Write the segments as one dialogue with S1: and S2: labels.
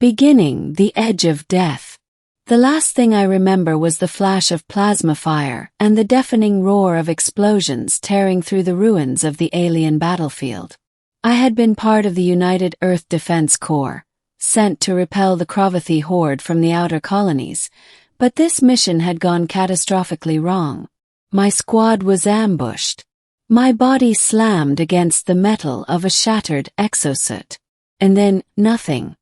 S1: Beginning, the edge of death. The last thing I remember was the flash of plasma fire and the deafening roar of explosions tearing through the ruins of the alien battlefield. I had been part of the United Earth Defense Corps, sent to repel the Cravathi horde from the outer colonies, but this mission had gone catastrophically wrong. My squad was ambushed. My body slammed against the metal of a shattered exosuit. And then, nothing.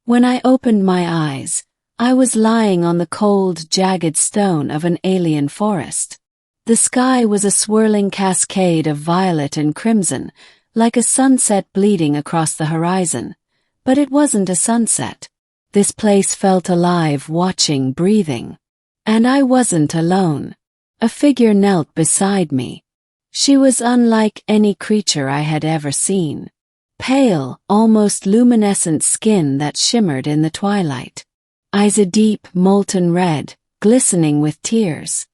S1: When I opened my eyes, I was lying on the cold, jagged stone of an alien forest. The sky was a swirling cascade of violet and crimson, like a sunset bleeding across the horizon. But it wasn't a sunset. This place felt alive, watching, breathing. And I wasn't alone. A figure knelt beside me. She was unlike any creature I had ever seen. Pale, almost luminescent skin that shimmered in the twilight. Eyes a deep, molten red, glistening with tears.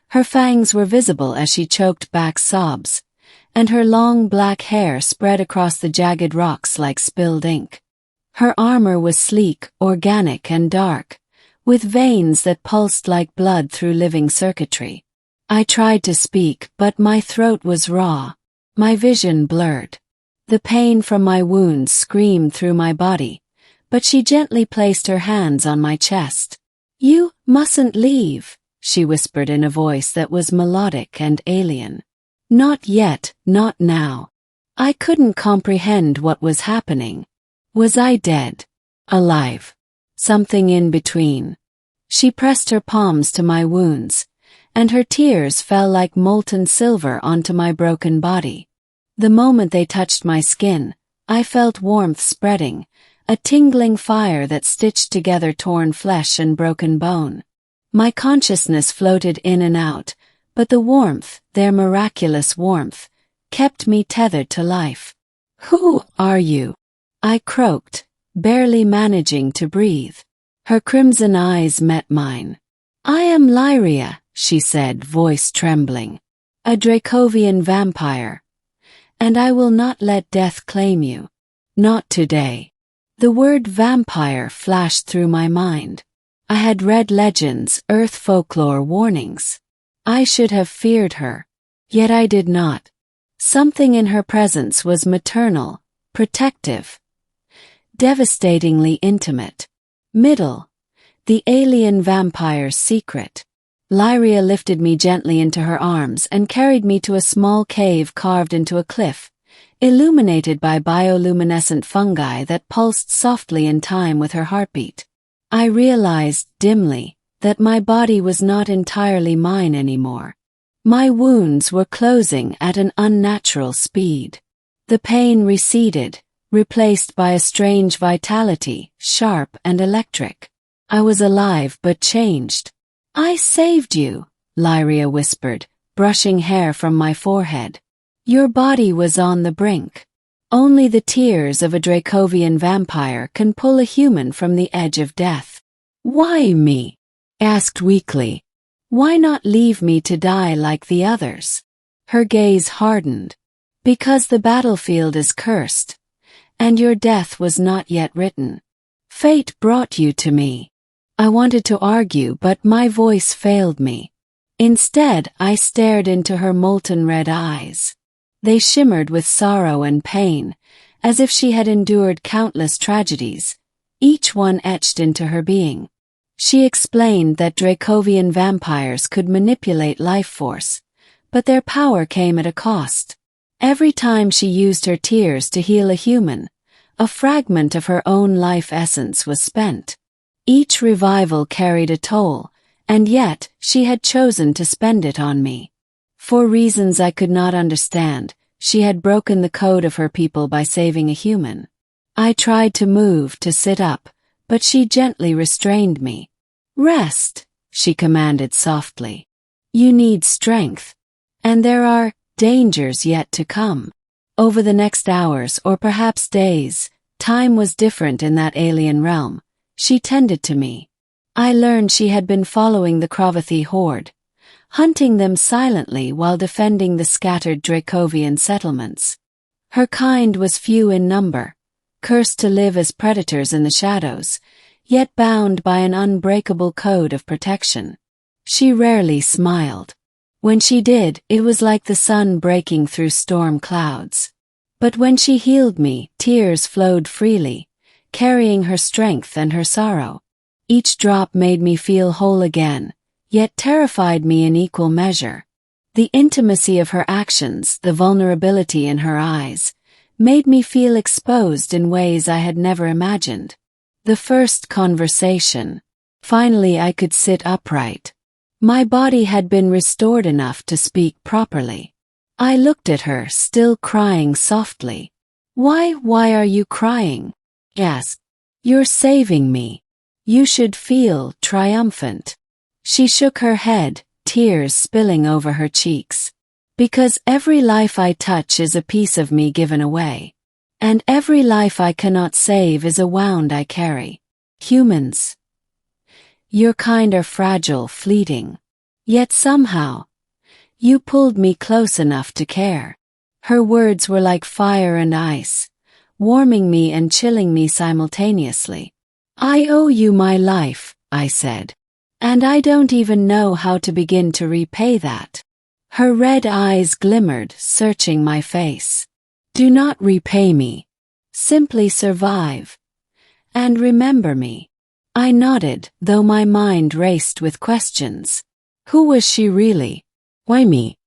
S1: Her fangs were visible as she choked back sobs, and her long black hair spread across the jagged rocks like spilled ink. Her armor was sleek, organic and dark, with veins that pulsed like blood through living circuitry. I tried to speak, but my throat was raw, my vision blurred. The pain from my wounds screamed through my body, but she gently placed her hands on my chest. "You mustn't leave," she whispered in a voice that was melodic and alien. "Not yet, not now." I couldn't comprehend what was happening. Was I dead? Alive? Something in between? She pressed her palms to my wounds, and her tears fell like molten silver onto my broken body. The moment they touched my skin, I felt warmth spreading, a tingling fire that stitched together torn flesh and broken bone. My consciousness floated in and out, but the warmth, their miraculous warmth, kept me tethered to life. "Who are you?" I croaked, barely managing to breathe. Her crimson eyes met mine. "I am Lyria," she said, voice trembling. "A Dracovian vampire. And I will not let death claim you. Not today." The word vampire flashed through my mind. I had read legends, earth folklore warnings. I should have feared her. Yet I did not. Something in her presence was maternal, protective, devastatingly intimate. The alien vampire's secret. Lyria lifted me gently into her arms and carried me to a small cave carved into a cliff, illuminated by bioluminescent fungi that pulsed softly in time with her heartbeat. I realized, dimly, that my body was not entirely mine anymore. My wounds were closing at an unnatural speed. The pain receded, replaced by a strange vitality, sharp and electric. I was alive but changed. "I saved you," Lyria whispered, brushing hair from my forehead. "Your body was on the brink. Only the tears of a Dracovian vampire can pull a human from the edge of death." "Why me?" asked weakly. "Why not leave me to die like the others?" Her gaze hardened. "Because the battlefield is cursed, and your death was not yet written. Fate brought you to me." I wanted to argue, but my voice failed me. Instead, I stared into her molten red eyes. They shimmered with sorrow and pain, as if she had endured countless tragedies, each one etched into her being. She explained that Dracovian vampires could manipulate life force, but their power came at a cost. Every time she used her tears to heal a human, a fragment of her own life essence was spent. Each revival carried a toll, and yet she had chosen to spend it on me. For reasons I could not understand, she had broken the code of her people by saving a human. I tried to move, to sit up, but she gently restrained me. "Rest," she commanded softly. "You need strength. And there are dangers yet to come." Over the next hours, or perhaps days, time was different in that alien realm. She tended to me. I learned she had been following the Cravathi horde, hunting them silently while defending the scattered Dracovian settlements. Her kind was few in number, cursed to live as predators in the shadows, yet bound by an unbreakable code of protection. She rarely smiled. When she did, it was like the sun breaking through storm clouds. But when she healed me, tears flowed freely, carrying her strength and her sorrow. Each drop made me feel whole again, yet terrified me in equal measure. The intimacy of her actions, the vulnerability in her eyes, made me feel exposed in ways I had never imagined. The first conversation. Finally I could sit upright. My body had been restored enough to speak properly. I looked at her, still crying softly. Why are you crying? Yes. You're saving me. You should feel triumphant. She shook her head, tears spilling over her cheeks. Because every life I touch is a piece of me given away. And every life I cannot save is a wound I carry. Humans. Your kind are fragile, fleeting. Yet somehow, you pulled me close enough to care. Her words were like fire and ice, warming me and chilling me simultaneously. I owe you my life, I said. And I don't even know how to begin to repay that. Her red eyes glimmered, searching my face. Do not repay me. Simply survive. And remember me. I nodded, though my mind raced with questions. Who was she really? Why me?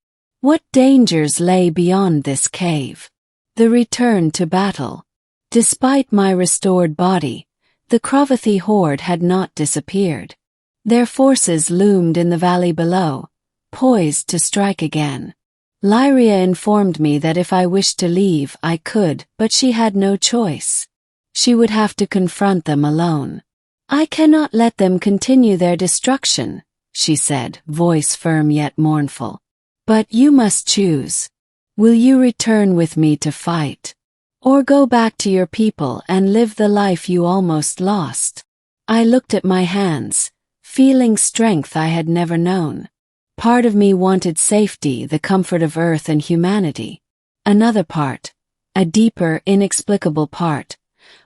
S1: What dangers lay beyond this cave? The return to battle. Despite my restored body, the Cravathi horde had not disappeared. Their forces loomed in the valley below, poised to strike again. Lyria informed me that if I wished to leave, I could, but she had no choice. She would have to confront them alone. I cannot let them continue their destruction, she said, voice firm yet mournful. But you must choose. Will you return with me to fight? Or go back to your people and live the life you almost lost? I looked at my hands, feeling strength I had never known. Part of me wanted safety, the comfort of Earth and humanity. Another part, a deeper, inexplicable part,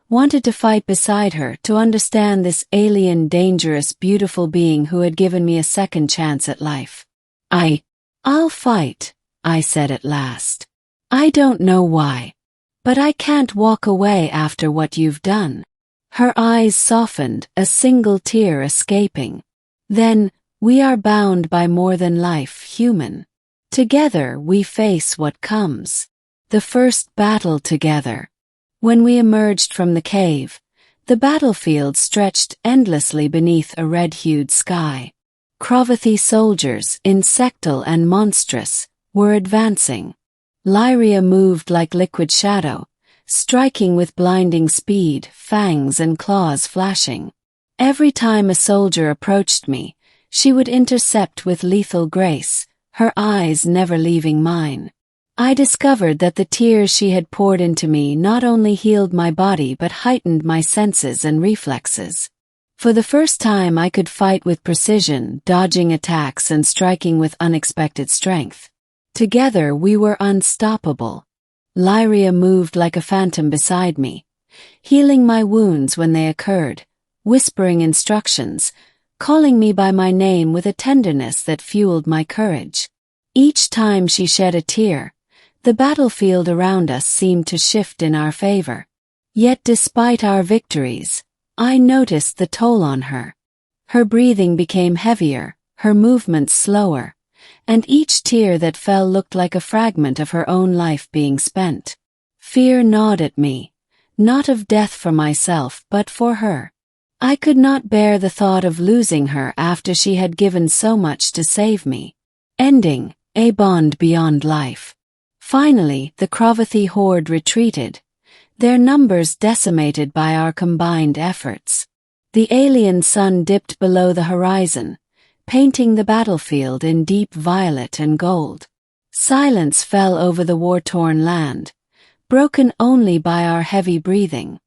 S1: wanted to fight beside her, to understand this alien, dangerous, beautiful being who had given me a second chance at life. I'll fight, I said at last. I don't know why. But I can't walk away after what you've done. Her eyes softened, a single tear escaping. Then, we are bound by more than life, human. Together we face what comes. The first battle together. When we emerged from the cave, the battlefield stretched endlessly beneath a red-hued sky. Cravathi soldiers, insectal and monstrous, were advancing. Lyria moved like liquid shadow, striking with blinding speed, fangs and claws flashing. Every time a soldier approached me, she would intercept with lethal grace, her eyes never leaving mine. I discovered that the tears she had poured into me not only healed my body but heightened my senses and reflexes. For the first time I could fight with precision, dodging attacks and striking with unexpected strength. Together we were unstoppable. Lyria moved like a phantom beside me, healing my wounds when they occurred, whispering instructions, calling me by my name with a tenderness that fueled my courage. Each time she shed a tear, the battlefield around us seemed to shift in our favor. Yet despite our victories, I noticed the toll on her. Her breathing became heavier, her movements slower, and each tear that fell looked like a fragment of her own life being spent. Fear gnawed at me, not of death for myself but for her. I could not bear the thought of losing her after she had given so much to save me. Ending, a bond beyond life. Finally, the Cravathi horde retreated, their numbers decimated by our combined efforts. The alien sun dipped below the horizon, painting the battlefield in deep violet and gold. Silence fell over the war-torn land, broken only by our heavy breathing.